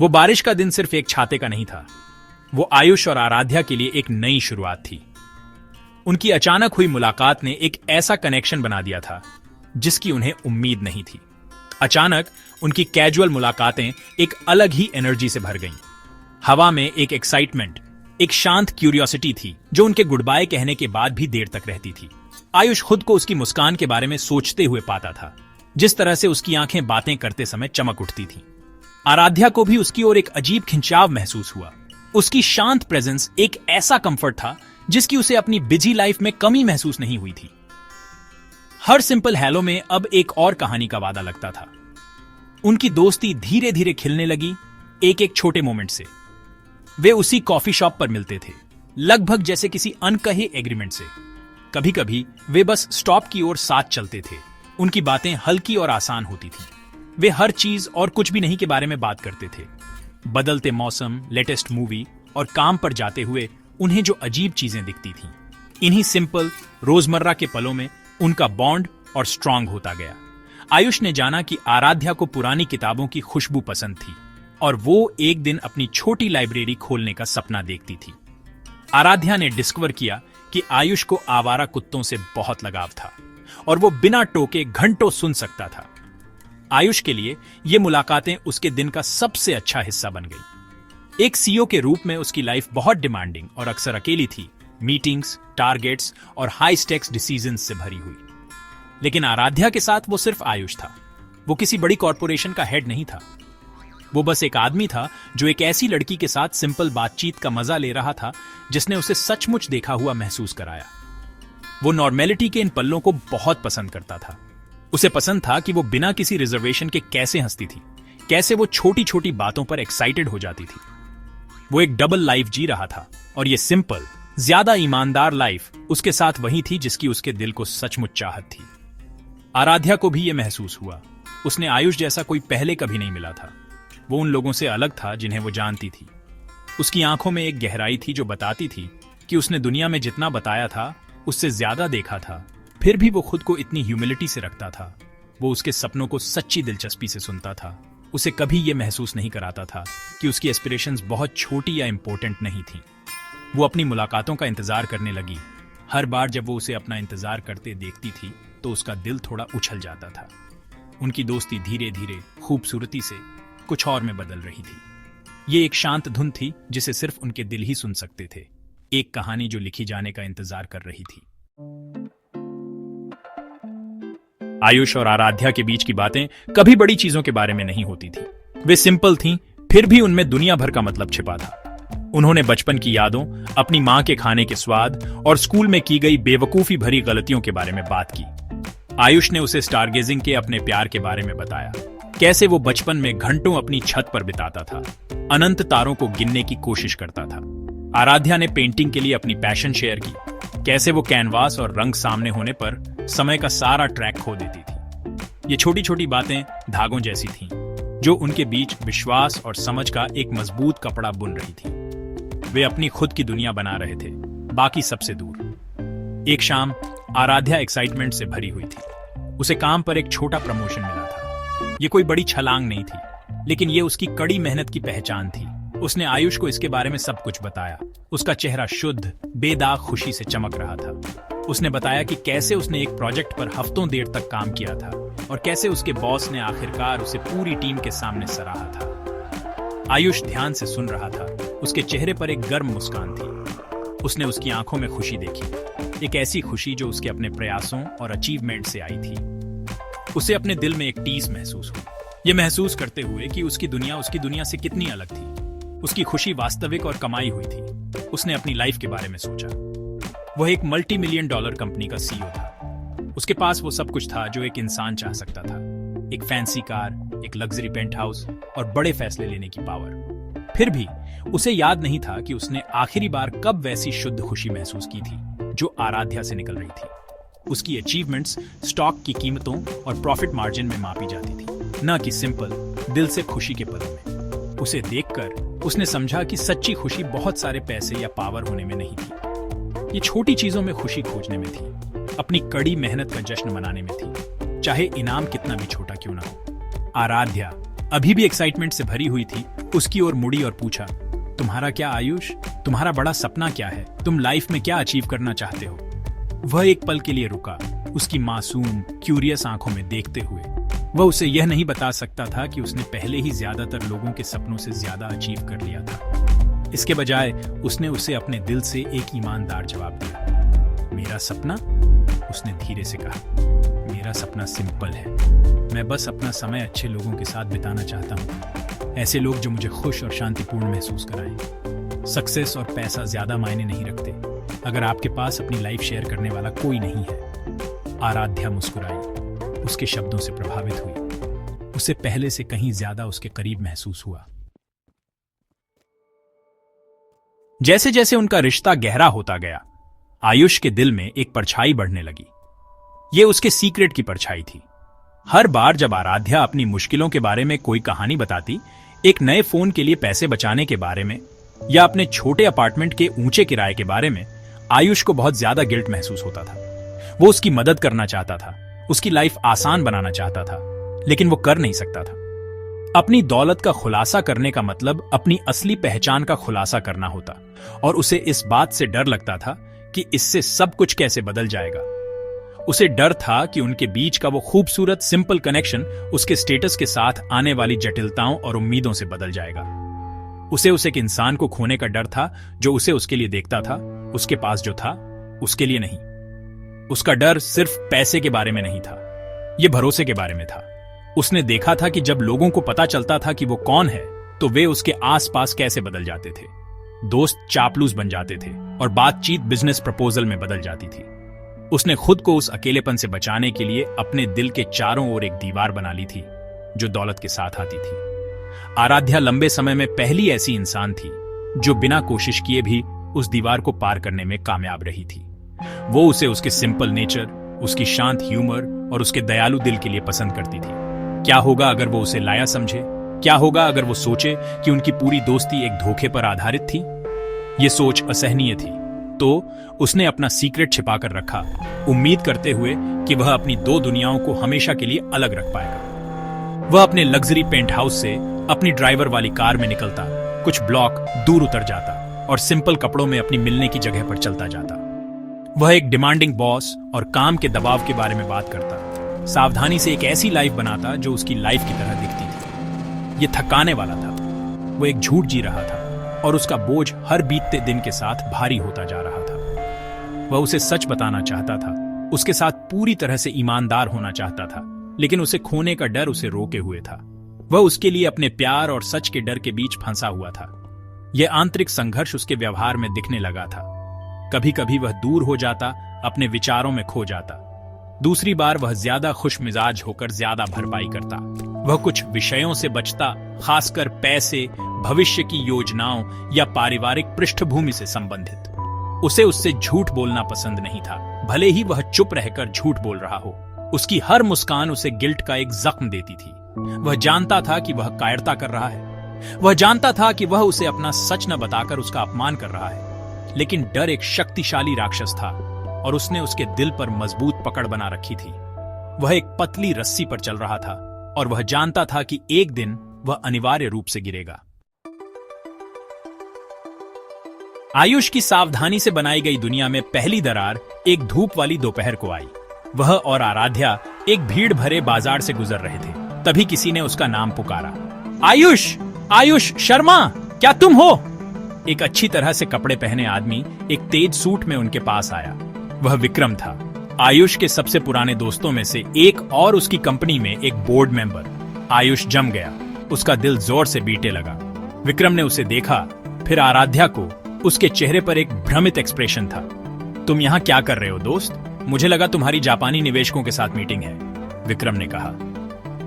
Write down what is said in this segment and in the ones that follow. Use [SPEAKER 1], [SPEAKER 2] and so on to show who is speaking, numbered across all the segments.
[SPEAKER 1] वो बारिश का दिन सिर्फ एक छाते का नहीं था, वो आयुष और आराध्या के लिए एक नई शुरुआत थी। उनकी अचानक हुई मुलाकात ने एक ऐसा कनेक्शन बना दिया था जिसकी उन्हें उम्मीद नहीं थी। अचानक उनकी कैजुअल मुलाकातें एक अलग ही एनर्जी से भर गईं। हवा में एक एक्साइटमेंट, एक शांत क्यूरियोसिटी थी जो उनके गुड बाय कहने के बाद भी देर तक रहती थी। आयुष खुद को उसकी मुस्कान के बारे में सोचते हुए पाता था, जिस तरह से उसकी आंखें बातें करते समय चमक उठती थीं। आराध्या को भी उसकी ओर एक अजीब खिंचाव महसूस हुआ। उसकी शांत प्रेजेंस एक ऐसा कंफर्ट था जिसकी उसे अपनी बिजी लाइफ में कमी महसूस नहीं हुई थी। हर सिंपल हेलो में अब एक और कहानी का वादा लगता था। उनकी दोस्ती धीरे धीरे खिलने लगी, एक एक छोटे मोमेंट से। वे उसी कॉफी शॉप पर मिलते थे, लगभग जैसे किसी अनकहे एग्रीमेंट से। कभी कभी वे बस स्टॉप की ओर साथ चलते थे। उनकी बातें हल्की और आसान होती थी। वे हर चीज और कुछ भी नहीं के बारे में बात करते थे। बदलते मौसम, लेटेस्ट मूवी और काम पर जाते हुए उन्हें जो अजीब चीजें दिखती थीं, इन्हीं सिंपल रोजमर्रा के पलों में उनका बॉन्ड और स्ट्रांग होता गया। आयुष ने जाना कि आराध्या को पुरानी किताबों की खुशबू पसंद थी और वो एक दिन अपनी छोटी लाइब्रेरी खोलने का सपना देखती थी। आराध्या ने डिस्कवर किया कि आयुष को आवारा कुत्तों से बहुत लगाव था और वो बिना टोके घंटों सुन सकता था। आयुष के लिए ये मुलाकातें उसके दिन का सबसे अच्छा हिस्सा बन गई। एक सीईओ के रूप में उसकी लाइफ बहुत डिमांडिंग और अक्सर अकेली थी, मीटिंग्स, टारगेट्स और हाई स्टेक्स डिसीजंस से भरी हुई। लेकिन आराध्या के साथ वो सिर्फ आयुष था। वो किसी बड़ी कॉरपोरेशन का हेड नहीं था। वो बस एक आदमी था जो एक ऐसी लड़की के साथ सिंपल बातचीत का मजा ले रहा था जिसने उसे सचमुच देखा हुआ महसूस कराया। वो नॉर्मेलिटी के इन पल्लों को बहुत पसंद करता था। उसे पसंद था कि वो बिना किसी रिजर्वेशन के कैसे हंसती थी, कैसे वो छोटी छोटी बातों पर एक्साइटेड हो जाती थी। वो एक डबल लाइफ जी रहा था और ये सिंपल, ज्यादा ईमानदार लाइफ उसके साथ वही थी जिसकी उसके दिल को सचमुच चाहत थी। आराध्या को भी ये महसूस हुआ। उसने आयुष जैसा कोई पहले कभी नहीं मिला था। वो उन लोगों से अलग था जिन्हें वो जानती थी। उसकी आंखों में एक गहराई थी जो बताती थी कि उसने दुनिया में जितना बताया था उससे ज्यादा देखा था। फिर भी वो खुद को इतनी ह्यूमिलिटी से रखता था। वो उसके सपनों को सच्ची दिलचस्पी से सुनता था। उसे कभी ये महसूस नहीं कराता था कि उसकी एस्पिरेशंस बहुत छोटी या इंपॉर्टेंट नहीं थी। वो अपनी मुलाकातों का इंतजार करने लगी। हर बार जब वो उसे अपना इंतजार करते देखती थी तो उसका दिल थोड़ा उछल जाता था। उनकी दोस्ती धीरे धीरे खूबसूरती से कुछ और में बदल रही थी। ये एक शांत धुन थी जिसे सिर्फ उनके दिल ही सुन सकते थे। एक कहानी जो लिखी जाने का इंतजार कर रही थी। आयुष और आराध्या के बीच की बातें कभी बड़ी चीजों के बारे में नहीं होती थी। वे सिंपल थीं, फिर भी उनमें दुनिया भर का मतलब छिपा था। उन्होंने बचपन की यादों, अपनी मां के खाने के स्वाद और स्कूल में की गई बेवकूफी भरी गलतियों के बारे में बात की। आयुष ने उसे स्टारगेजिंग के अपने प्यार के बारे में बताया, कैसे वो बचपन में घंटों अपनी छत पर बिताता था, अनंत तारों को गिनने की कोशिश करता था। आराध्या ने पेंटिंग के लिए अपनी पैशन शेयर की, कैसे वो कैनवास और रंग सामने होने पर समय का सारा ट्रैक खो देती थी। ये छोटी छोटी बातें धागों जैसी थीं, जो उनके बीच विश्वास और समझ का एक मजबूत कपड़ा बुन रही थी। वे अपनी खुद की दुनिया बना रहे थे, बाकी सबसे दूर। एक शाम आराध्या एक्साइटमेंट से भरी हुई थी। उसे काम पर एक छोटा प्रमोशन मिला था। ये कोई बड़ी छलांग नहीं थी, लेकिन ये उसकी कड़ी मेहनत की पहचान थी। उसने आयुष को इसके बारे में सब कुछ बताया। उसका चेहरा शुद्ध, बेदाग खुशी से चमक रहा था। उसने बताया कि कैसे उसने एक प्रोजेक्ट पर हफ्तों देर तक काम किया था और कैसे उसके बॉस ने आखिरकार उसे पूरी टीम के सामने सराहा था। आयुष ध्यान से सुन रहा था। उसके चेहरे पर एक गर्म मुस्कान थी। उसने उसकी आंखों में खुशी देखी, एक ऐसी खुशी जो उसके अपने प्रयासों और अचीवमेंट से आई थी। उसे अपने दिल में एक टीस महसूस हुई, ये महसूस करते हुए कि उसकी दुनिया से कितनी अलग थी। उसकी खुशी वास्तविक और कमाई हुई थी। उसने अपनी लाइफ के बारे में सोचा। वह एक $multi million कंपनी का सीईओ था। उसके पास वो सब कुछ था जो एक इंसान चाह सकता था, एक फैंसी कार, एक लग्जरी पेंट हाउस और बड़े फैसले लेने की पावर। फिर भी उसे याद नहीं था कि उसने आखिरी बार कब वैसी शुद्ध खुशी महसूस की थी जो आराध्या से निकल रही थी। उसकी अचीवमेंट्स स्टॉक की कीमतों और प्रॉफिट मार्जिन में मापी जाती थी, न कि सिंपल दिल से खुशी के पलों में। उसे देखकर उसने समझा कि सच्ची खुशी बहुत सारे पैसे या पावर होने में नहीं थी। ये छोटी चीजों में खुशी खोजने में थी, अपनी कड़ी मेहनत का जश्न मनाने में थी, चाहे इनाम कितना भी छोटा क्यों ना हो। आराध्या अभी भी एक्साइटमेंट से भरी हुई थी, उसकी ओर मुड़ी और पूछा, तुम्हारा क्या आयुष? तुम्हारा बड़ा सपना क्या है? तुम लाइफ में क्या अचीव करना चाहते हो? वह एक पल के लिए रुका, उसकी मासूम क्यूरियस आंखों में देखते हुए। वह उसे यह नहीं बता सकता था कि उसने पहले ही ज्यादातर लोगों के सपनों से ज्यादा अचीव कर लिया था। इसके बजाय उसने उसे अपने दिल से एक ईमानदार जवाब दिया। मेरा सपना? उसने धीरे से कहा, मेरा सपना सिंपल है। मैं बस अपना समय अच्छे लोगों के साथ बिताना चाहता हूँ, ऐसे लोग जो मुझे खुश और शांतिपूर्ण महसूस कराएं। सक्सेस और पैसा ज्यादा मायने नहीं रखते अगर आपके पास अपनी लाइफ शेयर करने वाला कोई नहीं है। आराध्या मुस्कुराई, उसके शब्दों से प्रभावित हुई। उसे पहले से कहीं ज्यादा उसके करीब महसूस हुआ। जैसे जैसे उनका रिश्ता गहरा होता गया, आयुष के दिल में एक परछाई बढ़ने लगी। ये उसके सीक्रेट की परछाई थी। हर बार जब आराध्या अपनी मुश्किलों के बारे में कोई कहानी बताती, एक नए फोन के लिए पैसे बचाने के बारे में या अपने छोटे अपार्टमेंट के ऊंचे किराए के बारे में, आयुष को बहुत ज्यादा गिल्ट महसूस होता था। वो उसकी मदद करना चाहता था, उसकी लाइफ आसान बनाना चाहता था, लेकिन वो कर नहीं सकता था। अपनी दौलत का खुलासा करने का मतलब अपनी असली पहचान का खुलासा करना होता, और उसे इस बात से डर लगता था कि इससे सब कुछ कैसे बदल जाएगा। उसे डर था कि उनके बीच का वो खूबसूरत सिंपल कनेक्शन उसके स्टेटस के साथ आने वाली जटिलताओं और उम्मीदों से बदल जाएगा। उसे एक इंसान को खोने का डर था जो उसे उसके लिए देखता था, उसके पास जो था उसके लिए नहीं। उसका डर सिर्फ पैसे के बारे में नहीं था, यह भरोसे के बारे में था। उसने देखा था कि जब लोगों को पता चलता था कि वो कौन है, तो वे उसके आसपास कैसे बदल जाते थे। दोस्त चापलूस बन जाते थे और बातचीत बिजनेस प्रपोजल में बदल जाती थी। उसने खुद को उस अकेलेपन से बचाने के लिए अपने दिल के चारों ओर एक दीवार बना ली थी जो दौलत के साथ आती थी। आराध्या लंबे समय में पहली ऐसी इंसान थी जो बिना कोशिश किए भी उस दीवार को पार करने में कामयाब रही थी। वो उसे उसके सिंपल नेचर, उसकी शांत ह्यूमर और उसके दयालु दिल के लिए पसंद करती थी। क्या होगा अगर वो उसे लाया समझे? क्या होगा अगर वो सोचे कि उनकी पूरी दोस्ती एक धोखे पर आधारित थी? ये सोच असहनीय थी, तो उसने अपना सीक्रेट छिपा कर रखा, उम्मीद करते हुए कि वह अपनी दो दुनियाओं को हमेशा के लिए अलग रख पाएगा। वह अपने लग्जरी पेंट हाउस से अपनी ड्राइवर वाली कार में निकलता, कुछ ब्लॉक दूर उतर जाता और सिंपल कपड़ों में अपनी मिलने की जगह पर चलता जाता। वह एक डिमांडिंग बॉस और काम के दबाव के बारे में बात करता, सावधानी से एक ऐसी लाइफ बनाता जो उसकी लाइफ की तरह दिखती थी। यह थकाने वाला था। वो एक झूठ जी रहा था और उसका बोझ हर बीतते दिन के साथ भारी होता जा रहा था। वह उसे सच बताना चाहता था, उसके साथ पूरी तरह से ईमानदार होना चाहता था, लेकिन उसे खोने का डर उसे रोके हुए था। वह उसके लिए अपने प्यार और सच के डर के बीच फंसा हुआ था। यह आंतरिक संघर्ष उसके व्यवहार में दिखने लगा था। कभी कभी वह दूर हो जाता, अपने विचारों में खो जाता। दूसरी बार वह ज्यादा खुश मिजाज होकर ज्यादा भरपाई करता। वह कुछ विषयों से बचता, खासकर पैसे, भविष्य की योजनाओं या पारिवारिक पृष्ठभूमि से संबंधित। उसे उससे झूठ बोलना पसंद नहीं था, भले ही वह चुप रहकर झूठ बोल रहा हो। उसकी हर मुस्कान उसे गिल्ट का एक जख्म देती थी। वह जानता था कि वह कायरता कर रहा है। वह जानता था कि वह उसे अपना सच न बताकर उसका अपमान कर रहा है, लेकिन डर एक शक्तिशाली राक्षस था और उसने उसके दिल पर मजबूत पकड़ बना रखी थी। वह एक पतली रस्सी पर चल रहा था और वह जानता था कि एक दिन वह अनिवार्य रूप से गिरेगा। आयुष की सावधानी से बनाई गई दुनिया में पहली दरार एक धूप वाली दोपहर को आई। वह और आराध्या एक भीड़ भरे बाजार से गुजर रहे थे। तभी किसी ने उसका नाम पुकारा, आयुष, आयुष शर्मा, क्या तुम हो? एक अच्छी तरह से कपड़े पहने आदमी एक तेज सूट में उनके पास आया। वह विक्रम था, आयुष के सबसे पुराने दोस्तों में से एक और उसकी कंपनी में एक बोर्ड मेंबर। आयुष जम गया, उसका दिल जोर से बीटने लगा। विक्रम ने उसे देखा, फिर आराध्या को। उसके चेहरे पर एक भ्रमित एक्सप्रेशन था। तुम यहां क्या कर रहे हो दोस्त? मुझे लगा तुम्हारी जापानी निवेशकों के साथ मीटिंग है, विक्रम ने कहा।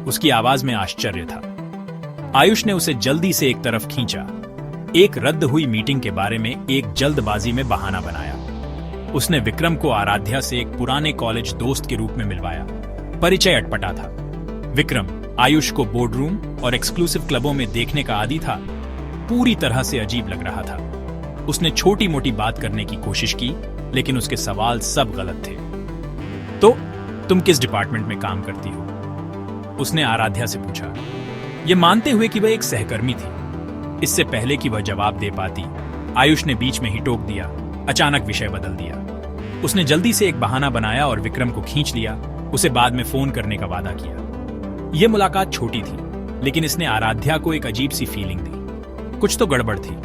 [SPEAKER 1] उसकी आवाज में आश्चर्य था। आयुष ने उसे जल्दी से एक तरफ खींचा। एक रद्द हुई मीटिंग के बारे में एक जल्दबाजी में बहाना बनाया। उसने विक्रम को आराध्या से एक पुराने कॉलेज दोस्त के रूप में मिलवाया। परिचय अटपटा था। विक्रम आयुष को बोर्डरूम और एक्सक्लूसिव क्लबों में देखने का आदी था। पूरी तरह से अजीब लग रहा था। उसने छोटी मोटी बात करने की कोशिश की, लेकिन उसके सवाल सब गलत थे। तो तुम किस डिपार्टमेंट में काम करती हो? उसने आराध्या से पूछा। ये मानते हुए कि वह एक सहकर्मी थी। इससे पहले कि वह जवाब दे पाती, आयुष ने बीच में ही टोक दिया, अचानक विषय बदल दिया। उसने जल्दी से एक बहाना बनाया और विक्रम को खींच लिया, उसे बाद में फोन करने का वादा किया। यह मुलाकात छोटी थी, लेकिन इसने आराध्या को एक अजीब सी फीलिंग दी। कुछ तो गड़बड़ थी।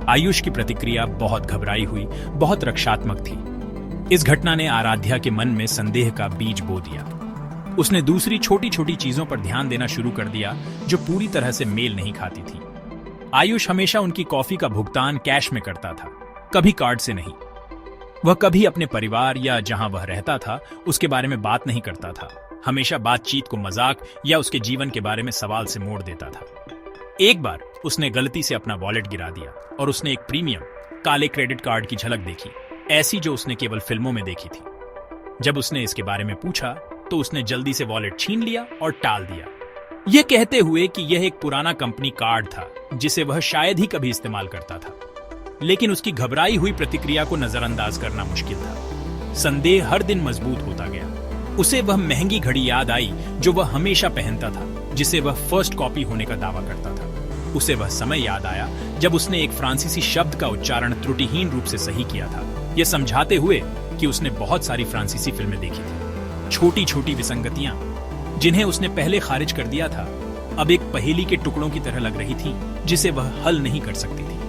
[SPEAKER 1] आयुष की प्रतिक्रिया बहुत घबराई हुई, बहुत रक्षात्मक थी। इस घटना ने आराध्या के मन में संदेह का बीज बो दिया। उसने दूसरी छोटी छोटी चीजों पर ध्यान देना शुरू कर दिया जो पूरी तरह से मेल नहीं खाती थी। आयुष हमेशा उनकी कॉफी का भुगतान कैश में करता था, कभी कार्ड से नहीं। वह कभी अपने परिवार या जहां वह रहता था उसके बारे में बात नहीं करता था। हमेशा बातचीत को मजाक या उसके जीवन के बारे में सवाल से मोड़ देता था। एक बार उसने गलती से अपना वॉलेट गिरा दिया और उसने एक प्रीमियम काले क्रेडिट कार्ड की झलक देखी, ऐसी जो उसने केवल फिल्मों में देखी थी। जब उसने इसके बारे में पूछा तो उसने जल्दी से वॉलेट छीन लिया और टाल दिया, यह कहते हुए कि यह एक पुराना कंपनी कार्ड था जिसे वह शायद ही कभी इस्तेमाल करता था। लेकिन उसकी घबराई हुई प्रतिक्रिया को नजरअंदाज करना मुश्किल था। संदेह हर दिन मजबूत होता गया। उसे वह महंगी घड़ी याद आई जो वह हमेशा पहनता था, जिसे वह फर्स्ट कॉपी होने का दावा करता था। उसे वह समय याद आया जब उसने एक फ्रांसीसी शब्द का उच्चारण त्रुटिहीन रूप से सही किया था, यह समझाते हुए कि उसने बहुत सारी फ्रांसीसी फिल्में देखी थी। छोटी छोटी विसंगतियां जिन्हें उसने पहले खारिज कर दिया था, अब एक पहेली के टुकड़ों की तरह लग रही थी जिसे वह हल नहीं कर सकती थी।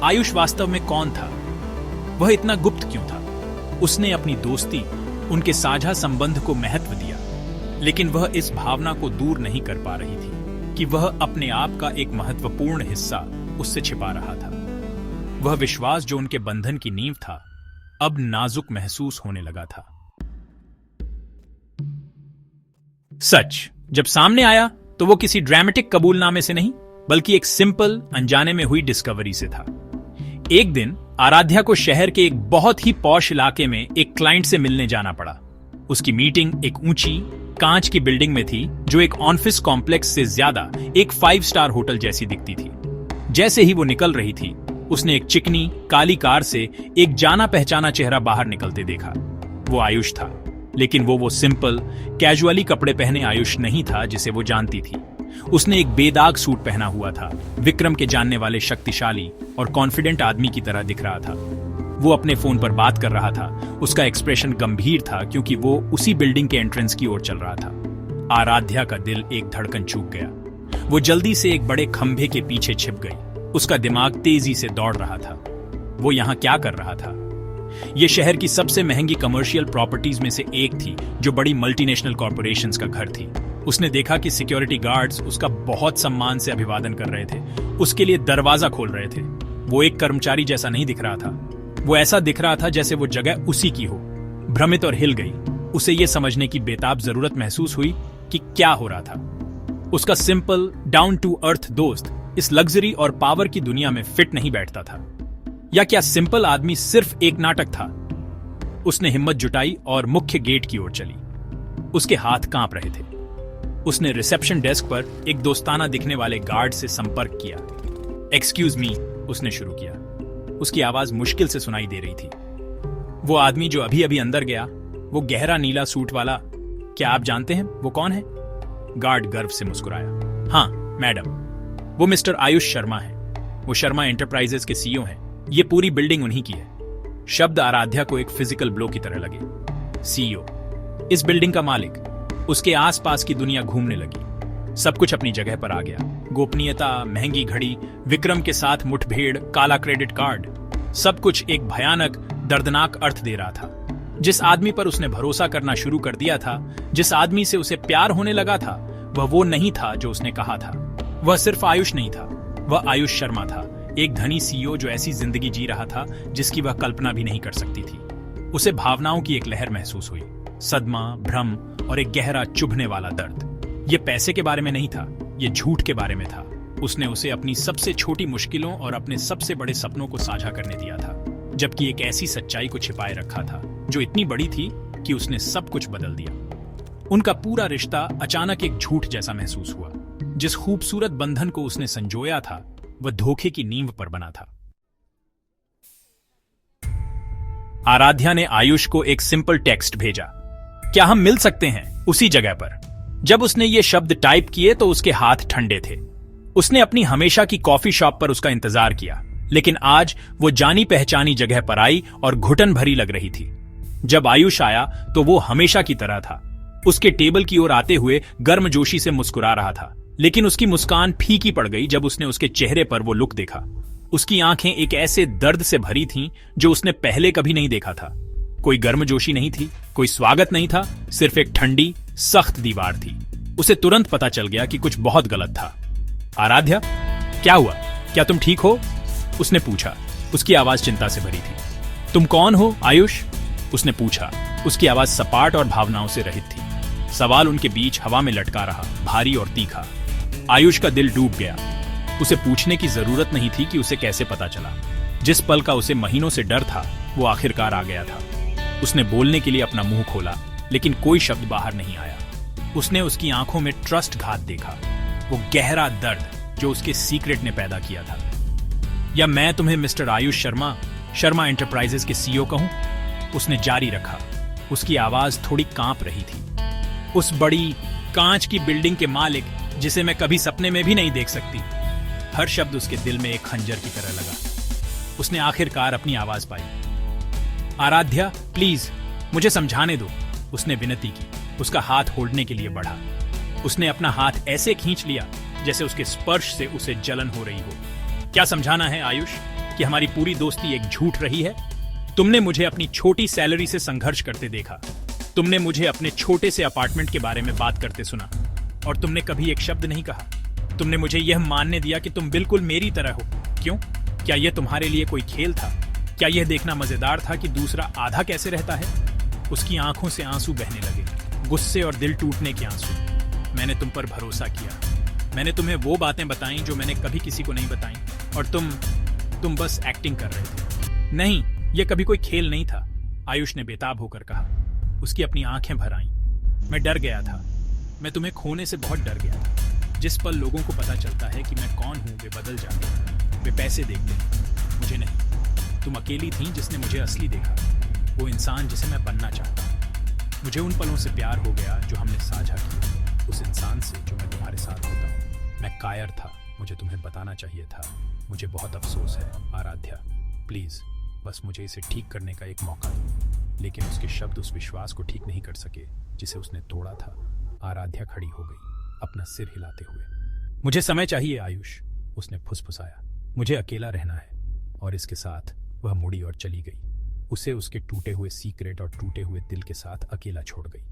[SPEAKER 1] आयुष वास्तव में कौन था? वह इतना गुप्त क्यों था? उसने अपनी दोस्ती, उनके साझा संबंध को महत्व दिया, लेकिन वह इस भावना को दूर नहीं कर पा रही थी कि वह अपने आप का एक महत्वपूर्ण हिस्सा उससे छिपा रहा था। वह विश्वास जो उनके बंधन की नींव था, अब नाजुक महसूस होने लगा था। सच जब सामने आया तो वो किसी ड्रामेटिक कबूलनामे से नहीं, बल्कि एक सिंपल अनजाने में हुई डिस्कवरी से था। एक दिन आराध्या को शहर के एक बहुत ही पॉश इलाके में एक क्लाइंट से मिलने जाना पड़ा। उसकी मीटिंग एक ऊंची कांच की बिल्डिंग में थी जो एक ऑफिस कॉम्प्लेक्स से ज्यादा एक 5 स्टार होटल जैसी दिखती थी। जैसे ही वो निकल रही थी, उसने एक चिकनी काली कार से एक जाना पहचाना चेहरा बाहर निकलते देखा। वो आयुष था, लेकिन वो सिंपल कैजुअली कपड़े पहने आयुष नहीं था जिसे वो जानती थी। उसने एक बेदाग सूट पहना हुआ था, विक्रम के जानने वाले शक्तिशाली और कॉन्फिडेंट आदमी की तरह दिख रहा था। वो अपने फोन पर बात कर रहा था। उसका एक्सप्रेशन गंभीर था क्योंकि वो उसी बिल्डिंग के एंट्रेंस की ओर चल रहा था। आराध्या का दिल एक धड़कन चूक गया। वो जल्दी से एक बड़े खंभे के पीछे छिप गई। उसका दिमाग तेजी से दौड़ रहा था। वो यहाँ क्या कर रहा था? ये शहर की सबसे महंगी कमर्शियल प्रॉपर्टीज में से एक थी जो बड़ी मल्टीनेशनल कॉर्पोरेशंस का घर थी। उसने देखा कि सिक्योरिटी गार्ड्स उसका बहुत सम्मान से अभिवादन कर रहे थे, उसके लिए दरवाजा खोल रहे थे। वो एक कर्मचारी जैसा नहीं दिख रहा था। वो ऐसा दिख रहा था जैसे वो जगह उसी की हो। भ्रमित और हिल गई। उसे ये समझने की बेताब जरूरत महसूस हुई कि क्या हो रहा था। उसका सिंपल डाउन टू अर्थ दोस्त इस लग्जरी और पावर की दुनिया में फिट नहीं बैठता था। या क्या सिंपल आदमी सिर्फ एक नाटक था? उसने हिम्मत जुटाई और मुख्य गेट की ओर चली। उसके हाथ कांप रहे थे। उसने रिसेप्शन डेस्क पर एक दोस्ताना दिखने वाले गार्ड से संपर्क किया। एक्सक्यूज मी, उसने शुरू किया। उसकी आवाज मुश्किल से सुनाई दे रही थी। वो आदमी जो अभी अभी अंदर गया, वो गहरा नीला सूट वाला, क्या आप जानते हैं वो कौन है? गार्ड गर्व से मुस्कुराया। हाँ मैडम, वो मिस्टर आयुष शर्मा है। वो शर्मा एंटरप्राइजेस के सीईओ हैं। ये पूरी बिल्डिंग उन्हीं की है। शब्द आराध्या को एक फिजिकल ब्लो की तरह लगे। सीईओ, इस बिल्डिंग का मालिक। उसके आसपास की दुनिया घूमने लगी। सब कुछ अपनी जगह पर आ गया। गोपनीयता, महंगी घड़ी, विक्रम के साथ मुठभेड़, काला क्रेडिट कार्ड, सब कुछ एक भयानक दर्दनाक अर्थ दे रहा था। जिस आदमी पर उसने भरोसा करना शुरू कर दिया था, जिस आदमी से उसे प्यार होने लगा था, वह वो नहीं था जो उसने कहा था। वह सिर्फ आयुष नहीं था, वह आयुष शर्मा था, एक धनी सीईओ जो ऐसी जिंदगी जी रहा था जिसकी वह कल्पना भी नहीं कर सकती थी। उसे भावनाओं की एक लहर महसूस हुई, सदमा, भ्रम और एक गहरा चुभने वाला दर्द। ये पैसे के बारे में नहीं था, ये झूठ के बारे में था। उसने उसे अपनी सबसे छोटी मुश्किलों और अपने सबसे बड़े सपनों को साझा करने दिया था, जबकि एक ऐसी सच्चाई को छिपाए रखा था जो इतनी बड़ी थी कि उसने सब कुछ बदल दिया। उनका पूरा रिश्ता अचानक एक झूठ जैसा महसूस हुआ। जिस खूबसूरत बंधन को उसने संजोया था, वह धोखे की नींव पर बना था। आराध्या ने आयुष को एक सिंपल टेक्स्ट भेजा, क्या हम मिल सकते हैं उसी जगह पर? जब उसने ये शब्द टाइप किए तो उसके हाथ ठंडे थे। उसने अपनी हमेशा की कॉफी शॉप पर उसका इंतजार किया, लेकिन आज वो जानी पहचानी जगह पर आई और घुटन भरी लग रही थी। जब आयुष आया तो वो हमेशा की तरह था। उसके टेबल की ओर आते हुए गर्मजोशी से मुस्कुरा रहा था, लेकिन उसकी मुस्कान फीकी पड़ गई जब उसने उसके चेहरे पर वो लुक देखा। उसकी आंखें एक ऐसे दर्द से भरी थीं जो उसने पहले कभी नहीं देखा था। कोई गर्मजोशी नहीं थी, कोई स्वागत नहीं था, सिर्फ एक ठंडी सख्त दीवार थी। उसे तुरंत पता चल गया कि कुछ बहुत गलत था। आराध्या, क्या हुआ? क्या तुम ठीक हो? उसने पूछा। उसकी आवाज चिंता से भरी थी। तुम कौन हो, आयुष? उसने पूछा। उसकी आवाज सपाट और भावनाओं से रहित थी। सवाल उनके बीच हवा में लटका रहा, भारी और तीखा। आयुष का दिल डूब गया। उसे पूछने की जरूरत नहीं थी कि उसे कैसे पता चला। जिस पल का उसे महीनों से डर था, वो आखिरकार आ गया था। उसने बोलने के लिए अपना मुंह खोला, लेकिन कोई शब्द बाहर नहीं आया। उसने उसकी आंखों में ट्रस्ट घात देखा, वो गहरा दर्द जो उसके सीक्रेट ने पैदा किया था। या मैं तुम्हें मिस्टर आयुष शर्मा एंटरप्राइजेस के सीईओ कहूं? उसने जारी रखा। उसकी आवाज थोड़ी कांप रही थी। उस बड़ी कांच की बिल्डिंग के मालिक जिसे मैं कभी सपने में भी नहीं देख सकती। हर शब्द उसके दिल में एक खंजर की तरह लगा। उसने आखिरकार अपनी आवाज पाई। आराध्या, प्लीज मुझे समझाने दो, उसने विनती की। उसका हाथ होल्डने के लिए बढ़ा। उसने अपना हाथ ऐसे खींच लिया जैसे उसके स्पर्श से उसे जलन हो रही हो। क्या समझाना है आयुष? कि हमारी पूरी दोस्ती एक झूठ रही है? तुमने मुझे अपनी छोटी सैलरी से संघर्ष करते देखा। तुमने मुझे अपने छोटे से अपार्टमेंट के बारे में बात करते सुना, और तुमने कभी एक शब्द नहीं कहा। तुमने मुझे यह मानने दिया कि तुम बिल्कुल मेरी तरह हो। क्यों? क्या यह तुम्हारे लिए कोई खेल था? क्या यह देखना मजेदार था कि दूसरा आधा कैसे रहता है? उसकी आंखों से आंसू बहने लगे, गुस्से और दिल टूटने के आंसू। मैंने तुम पर भरोसा किया। मैंने तुम्हें वो बातें बताई जो मैंने कभी किसी को नहीं बताई, और तुम बस एक्टिंग कर रहे थे। नहीं, यह कभी कोई खेल नहीं था, आयुष ने बेताब होकर कहा। उसकी अपनी आंखें भर आईं। मैं डर गया था। मैं तुम्हें खोने से बहुत डर गया था। जिस पल लोगों को पता चलता है कि मैं कौन हूं, वे बदल जाते हैं। वे पैसे देखते हैं, मुझे नहीं। तुम अकेली थी जिसने मुझे असली देखा, वो इंसान जिसे मैं बनना चाहता। मुझे उन पलों से प्यार हो गया जो हमने साझा किया, उस इंसान से जो मैं तुम्हारे साथ होता हूँ। मैं कायर था, मुझे तुम्हें बताना चाहिए था। मुझे बहुत अफसोस है आराध्या, प्लीज बस मुझे इसे ठीक करने का एक मौका दो। लेकिन उसके शब्द उस विश्वास को ठीक नहीं कर सके जिसे उसने तोड़ा था। आराध्या खड़ी हो गई, अपना सिर हिलाते हुए। मुझे समय चाहिए आयुष, उसने फुसफुसाया। मुझे अकेला रहना है। और इसके साथ वह मुड़ी और चली गई। उसे उसके टूटे हुए सीक्रेट और टूटे हुए दिल के साथ अकेला छोड़ गई।